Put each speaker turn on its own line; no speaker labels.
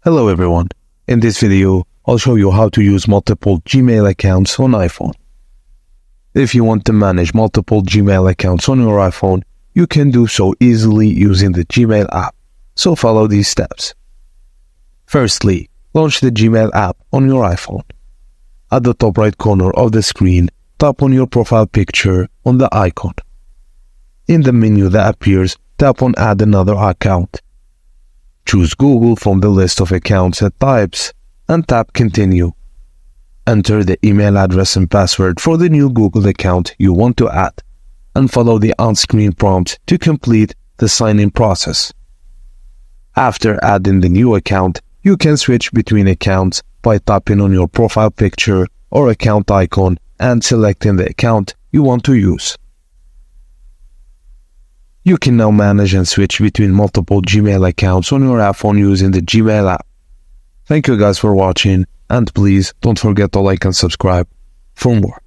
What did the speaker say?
Hello everyone, in this video I'll show you how to use multiple Gmail accounts on iPhone. If you want to manage multiple Gmail accounts on your iPhone, you can do so easily using the Gmail app, so follow these steps. Firstly, launch the Gmail app on your iPhone. At the top right corner of the screen, tap on your profile picture on the icon. In the menu that appears, tap on Add another account. Choose Google from the list of accounts and types and tap Continue. Enter the email address and password for the new Google account you want to add and follow the on-screen prompt to complete the sign-in process. After adding the new account, you can switch between accounts by tapping on your profile picture or account icon and selecting the account you want to use. You can now manage and switch between multiple Gmail accounts on your iPhone using the Gmail app. Thank you guys for watching, and please don't forget to like and subscribe for more.